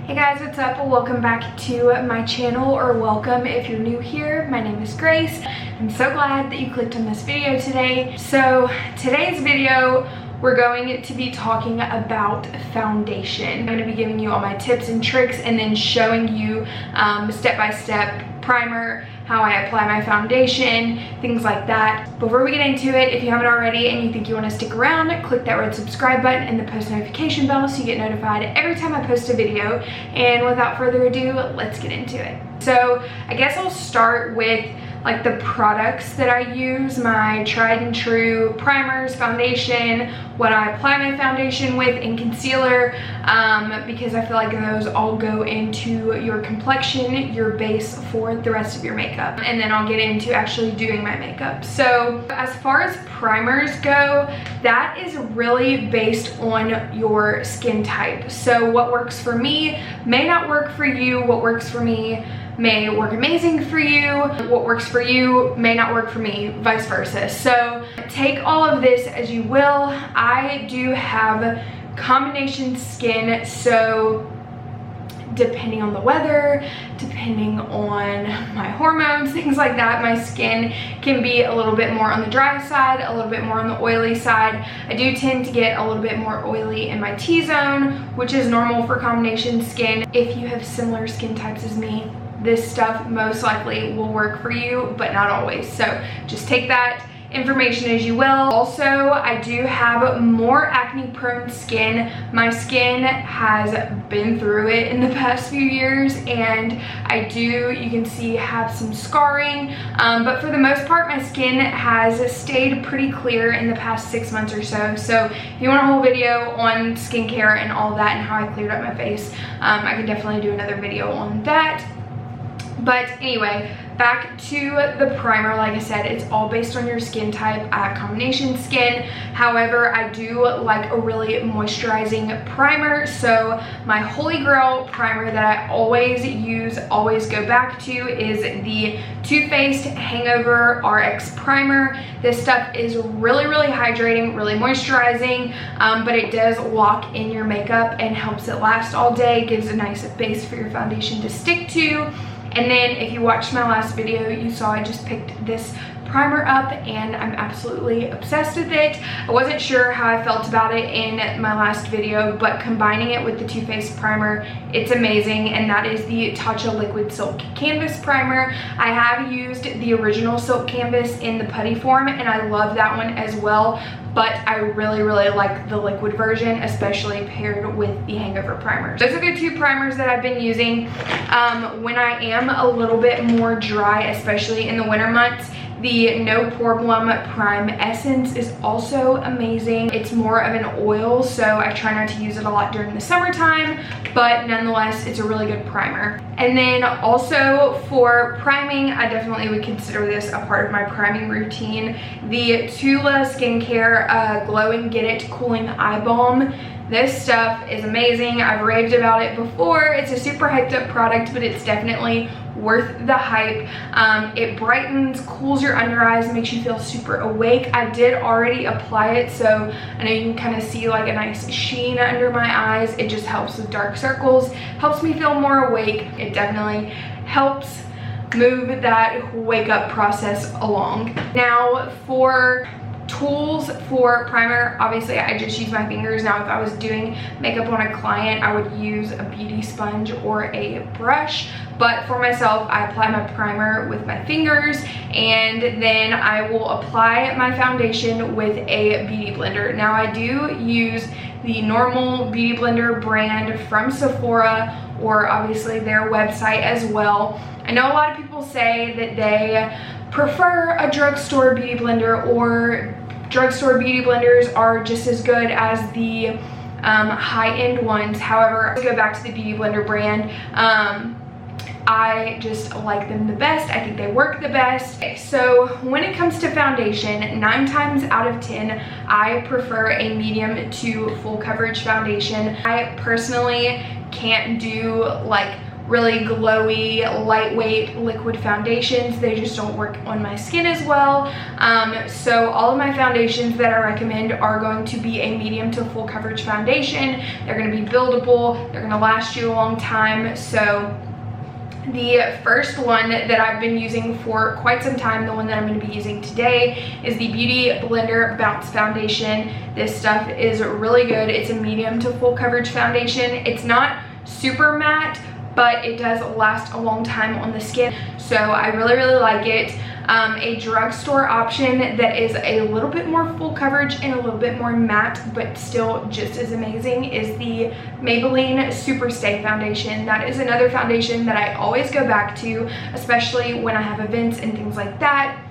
Hey guys, what's up? Welcome back to my channel, or welcome if you're new here. My name is Grace. I'm so glad that you clicked on this video today. So today's video, we're going to be talking about foundation. I'm going to be giving you all my tips and tricks and then showing you step-by-step primer, how I apply my foundation, things like that. Before we get into it, if you haven't already and you think you want to stick around, click that red subscribe button and the post notification bell so you get notified every time I post a video. And without further ado, let's get into it. So I guess I'll start with like the products that I use, my tried and true primers, foundation, what I apply my foundation with, and concealer, because I feel like those all go into your complexion, your base for the rest of your makeup. And then I'll get into actually doing my makeup. So as far as primers go, that is really based on your skin type. So what works for me may not work for you. What works for me may work amazing for you. What works for you may not work for me, vice versa. So take all of this as you will. I do have combination skin, so depending on the weather, depending on my hormones, things like that, my skin can be a little bit more on the dry side, a little bit more on the oily side. I do tend to get a little bit more oily in my T-zone, which is normal for combination skin. If you have similar skin types as me, this stuff most likely will work for you, but not always. So just take that information as you will. Also, I do have more acne prone skin. My skin has been through it in the past few years, and I do, you can see, have some scarring, but for the most part my skin has stayed pretty clear in the past 6 months or so. So if you want a whole video on skincare and all that and how I cleared up my face, I can definitely do another video on that. But anyway, back to the primer. Like I said, it's all based on your skin type. I have combination skin. However, I do like a really moisturizing primer. So my holy grail primer that I always use, always go back to, is the Too Faced Hangover RX Primer. This stuff is really hydrating, really moisturizing, but it does lock in your makeup and helps it last all day. Gives a nice base for your foundation to stick to. And then if you watched my last video, you saw I just picked this primer up and I'm absolutely obsessed with it. I wasn't sure how I felt about it in my last video, but combining it with the Too Faced primer, it's amazing. And that is the Tatcha Liquid Silk Canvas Primer. I have used the original Silk Canvas in the putty form and I love that one as well, but I really like the liquid version, especially paired with the Hangover primer. Those are the two primers that I've been using when I am a little bit more dry, especially in the winter months. The No Problem Prime Essence is also amazing. It's more of an oil, so I try not to use it a lot during the summertime, but nonetheless, it's a really good primer. And then also for priming, I definitely would consider this a part of my priming routine. The Tula Skincare Glow and Get It Cooling Eye Balm. This stuff is amazing. I've raved about it before. It's a super hyped up product, but it's definitely worth the hype. It brightens, cools your under eyes, makes you feel super awake. I did already apply it, so I know you can kind of see like a nice sheen under my eyes. It just helps with dark circles, helps me feel more awake. It definitely helps move that wake up process along. Now for tools for primer, obviously I just use my fingers. Now if I was doing makeup on a client, I would use a beauty sponge or a brush, but for myself I apply my primer with my fingers, and then I will apply my foundation with a beauty blender. Now I do use the normal beauty blender brand from Sephora, or obviously their website as well. I know a lot of people say that they prefer a drugstore beauty blender, or drugstore beauty blenders are just as good as the high-end ones. However, I go back to the beauty blender brand. I just like them the best. I think they work the best. Okay, so when it comes to foundation, 9 times out of 10, I prefer a medium to full coverage foundation. I personally can't do like really glowy, lightweight liquid foundations. They just don't work on my skin as well. So all of my foundations that I recommend are going to be a medium to full coverage foundation. They're going to be buildable. They're going to last you a long time. So the first one that I've been using for quite some time, the one that I'm going to be using today, is the Beauty Blender Bounce Foundation. This stuff is really good. It's a medium to full coverage foundation. It's not super matte, but it does last a long time on the skin, so I really like it. A drugstore option that is a little bit more full coverage and a little bit more matte, but still just as amazing, is the Maybelline Super Stay Foundation. That is another foundation that I always go back to, especially when I have events and things like that.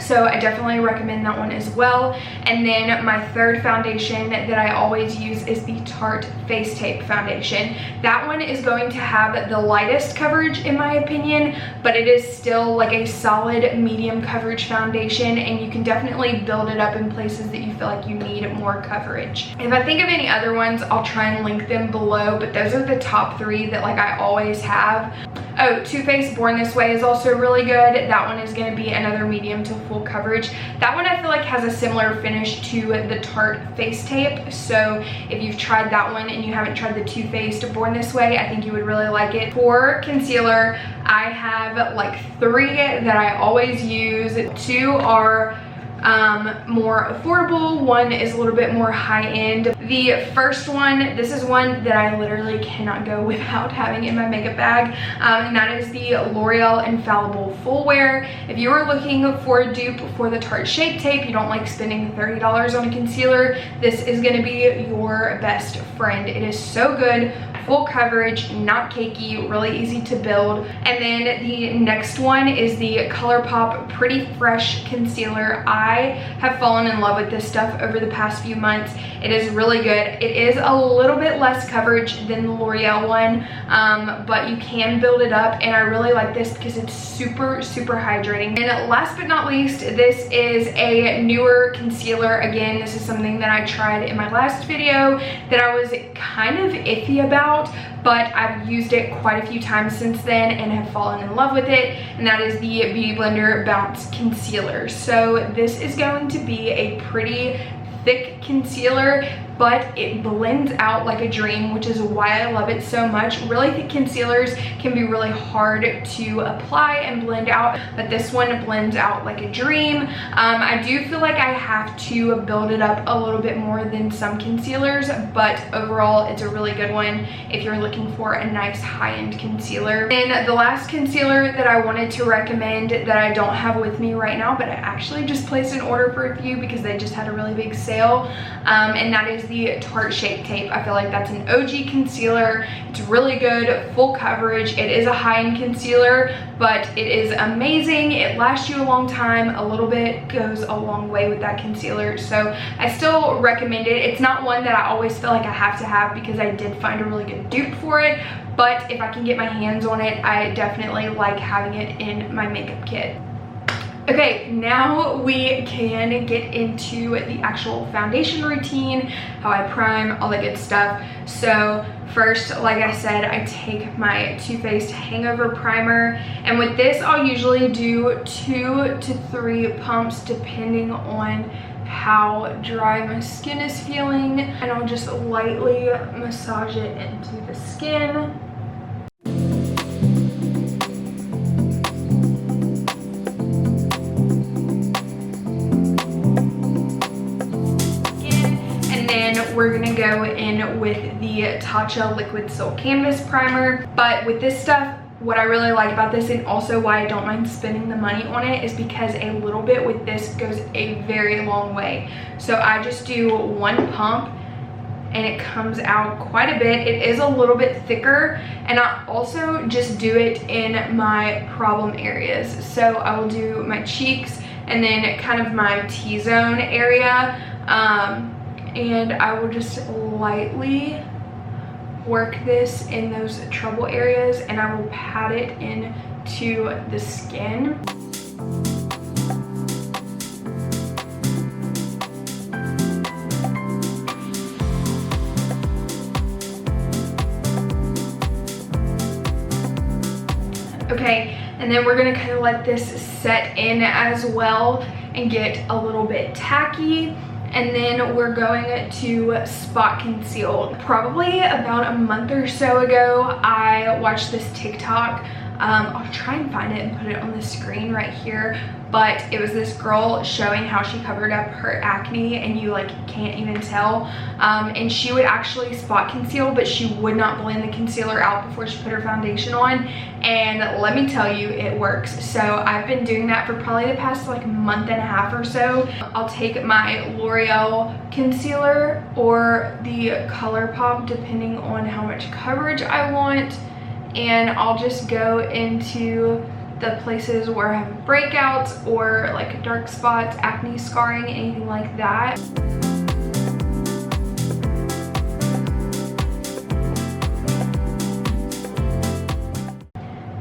So I definitely recommend that one as well. And then my third foundation that I always use is the Tarte Face Tape Foundation. That one is going to have the lightest coverage in my opinion, but it is still like a solid medium coverage foundation, and you can definitely build it up in places that you feel like you need more coverage. If I think of any other ones, I'll try and link them below, but those are the top three that like I always have. Oh, Too Faced Born This Way is also really good. That one is going to be another medium to full coverage. That one I feel like has a similar finish to the Tarte Face Tape. So if you've tried that one and you haven't tried the Too Faced Born This Way, I think you would really like it. For concealer, I have like 3 that I always use. 2 are more affordable. 1 is a little bit more high-end. The first one, this is one that I literally cannot go without having in my makeup bag, and that is the L'Oreal Infallible Full Wear. If you are looking for a dupe for the Tarte Shape Tape, you don't like spending $30 on a concealer, this is going to be your best friend. It is so good, full coverage, not cakey, really easy to build. And then the next one is the ColourPop Pretty Fresh Concealer. I have fallen in love with this stuff over the past few months. It is really good. It is a little bit less coverage than the L'Oreal one, but you can build it up, and I really like this because it's super hydrating. And last but not least, this is a newer concealer. Again, this is something that I tried in my last video that I was kind of iffy about, but I've used it quite a few times since then and have fallen in love with it, and that is the Beauty Blender Bounce Concealer. So this is going to be a pretty thick concealer, but it blends out like a dream, which is why I love it so much. Really thick concealers can be really hard to apply and blend out, but this one blends out like a dream. I do feel like I have to build it up a little bit more than some concealers, but overall it's a really good one if you're looking for a nice high-end concealer. And the last concealer that I wanted to recommend that I don't have with me right now, but I actually just placed an order for a few because they just had a really big sale, and that is the Tarte Shape Tape. I feel like that's an OG concealer. It's really good, full coverage. It is a high-end concealer, but it is amazing. It lasts you a long time. A little bit goes a long way with that concealer, so I still recommend it. It's not one that I always feel like I have to have because I did find a really good dupe for it, but if I can get my hands on it, I definitely like having it in my makeup kit. Okay, now we can get into the actual foundation routine, how I prime, all that good stuff. So first, like I said, I take my Too Faced Hangover Primer, and with this I'll usually do 2 to 3 pumps depending on how dry my skin is feeling, and I'll just lightly massage it into the skin. We're gonna go in with the Tatcha Liquid Silk Canvas Primer. But with this stuff, what I really like about this, and also why I don't mind spending the money on it, is because a little bit with this goes a very long way. So I just do 1 pump and it comes out quite a bit. It is a little bit thicker, and I also just do it in my problem areas. So I will do my cheeks and then kind of my T-zone area, and I will just lightly work this in those trouble areas, and I will pat it into the skin. Okay, and then we're gonna kind of let this set in as well and get a little bit tacky. And then we're going to spot conceal. Probably about a month or so ago, I watched this TikTok. I'll try and find it and put it on the screen right here. But it was this girl showing how she covered up her acne, and you like can't even tell. And she would actually spot conceal, but she would not blend the concealer out before she put her foundation on. And let me tell you, it works. So I've been doing that for probably the past like month and a half or so. I'll take my L'Oreal concealer or the ColourPop, depending on how much coverage I want, and I'll just go into the places where I have breakouts or like dark spots, acne scarring, anything like that.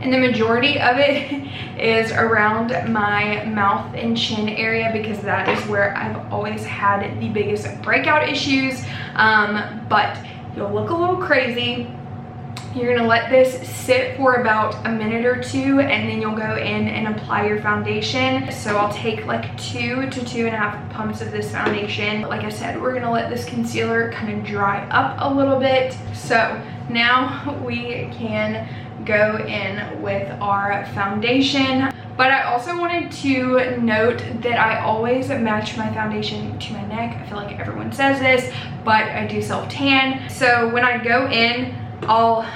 And the majority of it is around my mouth and chin area, because that is where I've always had the biggest breakout issues. But you'll look a little crazy. You're gonna let this sit for about a minute or two, and then you'll go in and apply your foundation. So I'll take like 2 to 2.5 pumps of this foundation. Like I said, we're gonna let this concealer kind of dry up a little bit. So now we can go in with our foundation. But I also wanted to note that I always match my foundation to my neck. I feel like everyone says this, but I do self-tan. So when I go in, I'll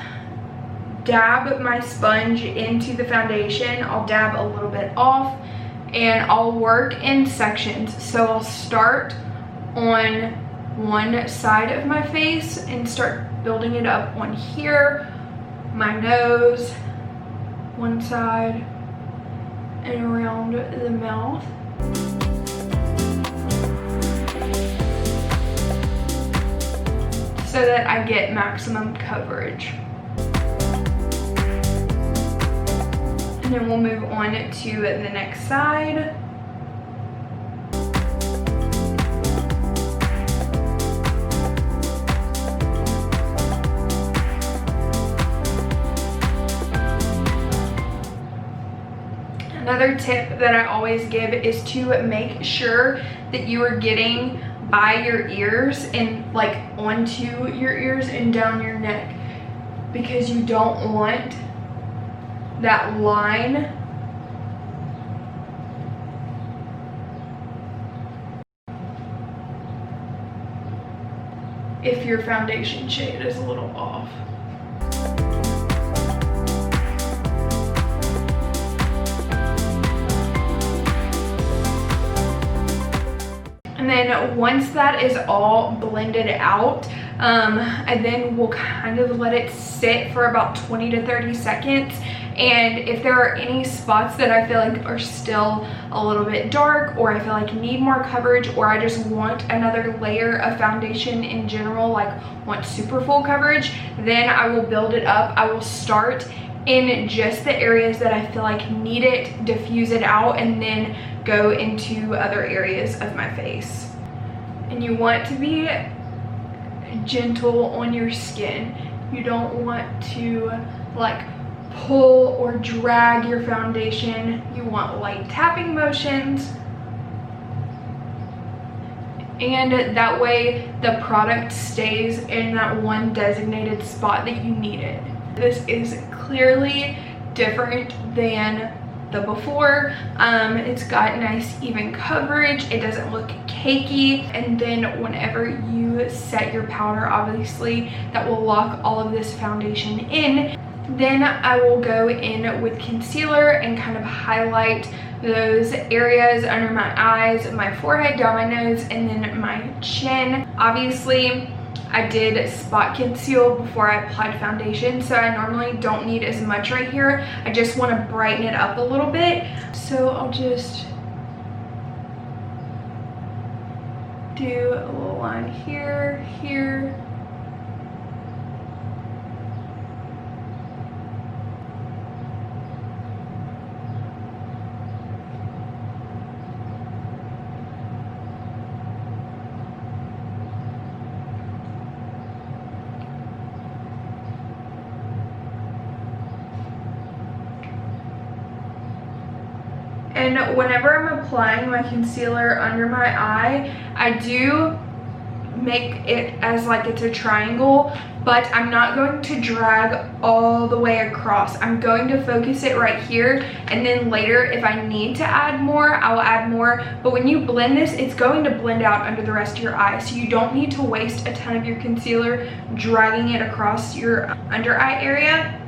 dab my sponge into the foundation. I'll dab a little bit off, and I'll work in sections. So I'll start on one side of my face and start building it up on here, my nose, one side, and around the mouth. So that I get maximum coverage. And then we'll move on to the next side. Another tip that I always give is to make sure that you are getting by your ears and like onto your ears and down your neck, because you don't want that line if your foundation shade is a little off. And then once that is all blended out, I then will kind of let it sit for about 20 to 30 seconds. And if there are any spots that I feel like are still a little bit dark, or I feel like need more coverage, or I just want another layer of foundation in general, like want super full coverage, then I will build it up. I will start in just the areas that I feel like need it, diffuse it out, and then go into other areas of my face. And you want to be gentle on your skin. You don't want to like pull or drag your foundation. You want light tapping motions, and that way the product stays in that one designated spot that you need it. This is clearly different than the before. It's got nice even coverage. It doesn't look cakey. And then whenever you set your powder, obviously that will lock all of this foundation in. Then I will go in with concealer and kind of highlight those areas under my eyes, my forehead, down my nose, and then my chin. Obviously, I did spot conceal before I applied foundation, so I normally don't need as much right here. I just want to brighten it up a little bit. So I'll just do a little line here, here. And whenever I'm applying my concealer under my eye, I do make it as like it's a triangle, but I'm not going to drag all the way across. I'm going to focus it right here, and then later if I need to add more, I will add more. But when you blend this, it's going to blend out under the rest of your eye, so you don't need to waste a ton of your concealer dragging it across your under eye area.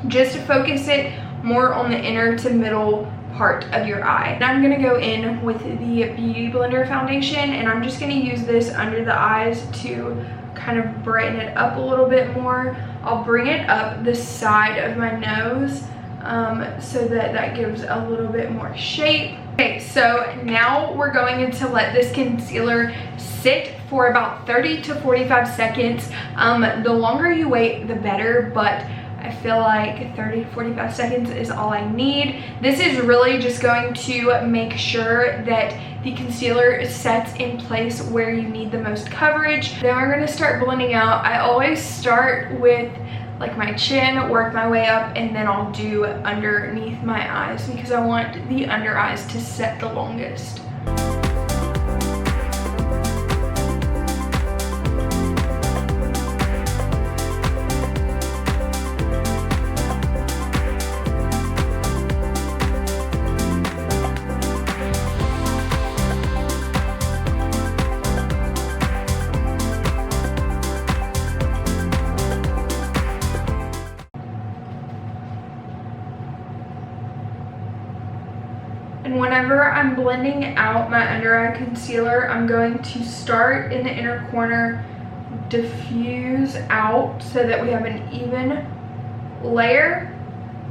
Just to focus it more on the inner to middle part of your eye. And I'm gonna go in with the Beauty Blender foundation, and I'm just gonna use this under the eyes to kind of brighten it up a little bit more. I'll bring it up the side of my nose so that gives a little bit more shape. Okay, so now we're going to let this concealer sit for about 30 to 45 seconds. The longer you wait, the better, but I feel like 30 to 45 seconds is all I need. This is really just going to make sure that the concealer sets in place where you need the most coverage. Then we're going to start blending out. I always start with like my chin, work my way up, and then I'll do underneath my eyes because I want the under eyes to set the longest. And whenever I'm blending out my under eye concealer, I'm going to start in the inner corner, diffuse out so that we have an even layer,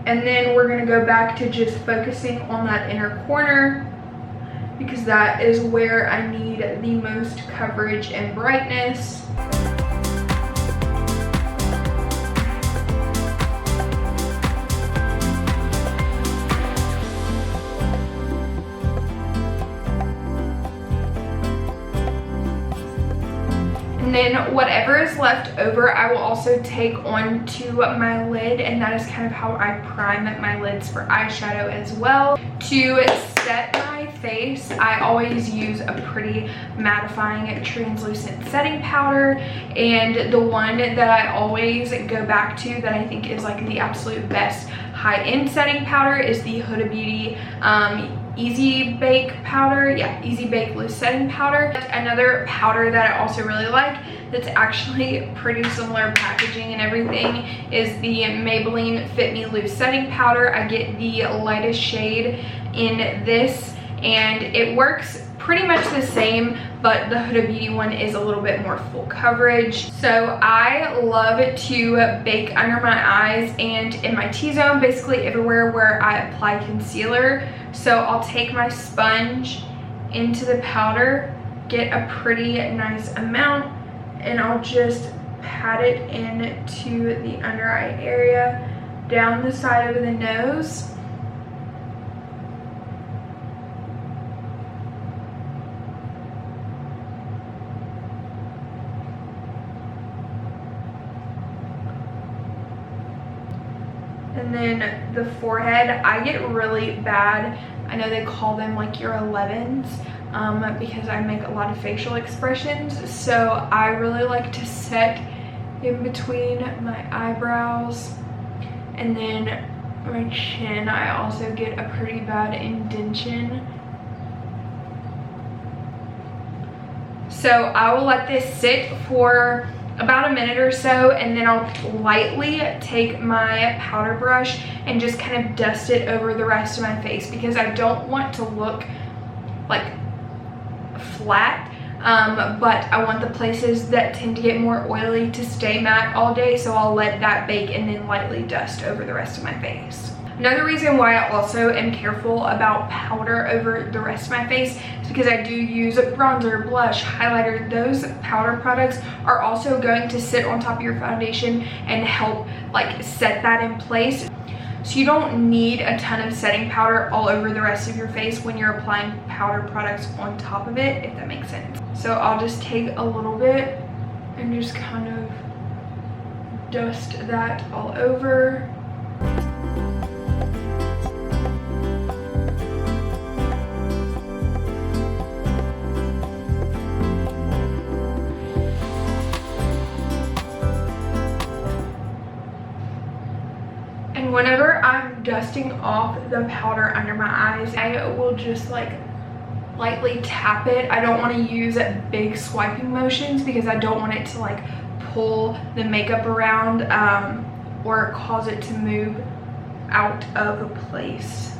and then we're going to go back to just focusing on that inner corner because that is where I need the most coverage and brightness. And then whatever is left over, I will also take onto my lid, and that is kind of how I prime my lids for eyeshadow as well. To set my face, I always use a pretty mattifying translucent setting powder, and the one that I always go back to that I think is like the absolute best high-end setting powder is the Huda Beauty Easy Bake powder. Yeah, Easy Bake Loose Setting Powder. Another powder that I also really like that's actually pretty similar packaging and everything is the Maybelline Fit Me Loose Setting Powder. I get the lightest shade in this, and it works pretty much the same, but the Huda Beauty one is a little bit more full coverage. So I love to bake under my eyes and in my T-zone, basically everywhere where I apply concealer. So I'll take my sponge into the powder, get a pretty nice amount, and I'll just pat it into the under eye area, down the side of the nose. And then the forehead, I get really bad. I know they call them like your 11s because I make a lot of facial expressions. So I really like to set in between my eyebrows. And then my chin, I also get a pretty bad indentation. So I will let this sit for about a minute or so, and then I'll lightly take my powder brush and just kind of dust it over the rest of my face because I don't want to look like flat, but I want the places that tend to get more oily to stay matte all day, so I'll let that bake and then lightly dust over the rest of my face. Another reason why I also am careful about powder over the rest of my face is because I do use bronzer, blush, highlighter. Those powder products are also going to sit on top of your foundation and help like set that in place. So you don't need a ton of setting powder all over the rest of your face when you're applying powder products on top of it, if that makes sense. So I'll just take a little bit and just kind of dust that all over. And whenever I'm dusting off the powder under my eyes, I will just like lightly tap it. I don't want to use big swiping motions because I don't want it to like pull the makeup around or cause it to move out of place.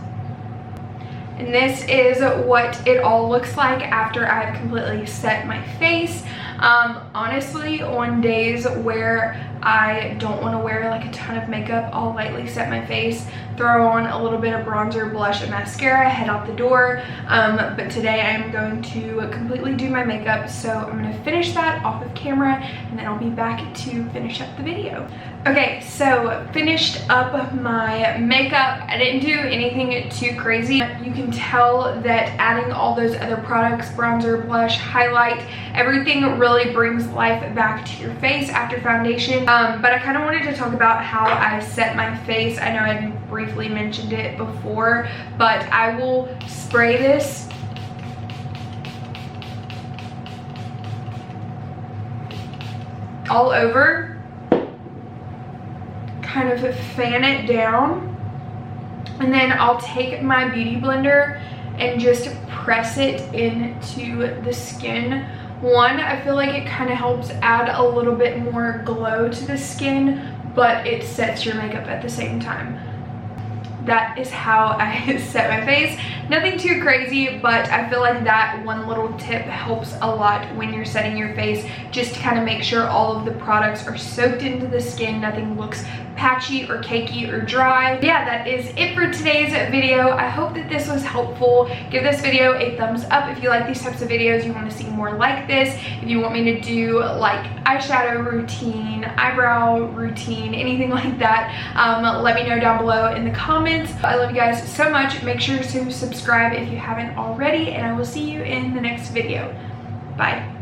And this is what it all looks like after I've completely set my face. Honestly, on days where I don't want to wear like a ton of makeup, I'll lightly set my face, throw on a little bit of bronzer, blush, and mascara, head out the door. But today I'm going to completely do my makeup, so I'm going to finish that off of camera and then I'll be back to finish up the video. Okay, so finished up my makeup. I didn't do anything too crazy. You can tell that adding all those other products, bronzer, blush, highlight, everything really brings life back to your face after foundation. But I kind of wanted to talk about how I set my face. I know I briefly mentioned it before, but I will spray this all over, kind of fan it down, and then I'll take my beauty blender and just press it into the skin. One, I feel like it kind of helps add a little bit more glow to the skin, but it sets your makeup at the same time. That is how I set my face. Nothing too crazy, but I feel like that one little tip helps a lot when you're setting your face, just to kind of make sure all of the products are soaked into the skin, nothing looks patchy or cakey or dry. Yeah, that is it for today's video. I hope that this was helpful. Give this video a thumbs up if you like these types of videos, you want to see more like this. If you want me to do like eyeshadow routine, eyebrow routine, anything like that, let me know down below in the comments. I love you guys so much. Make sure to subscribe if you haven't already, and I will see you in the next video. Bye.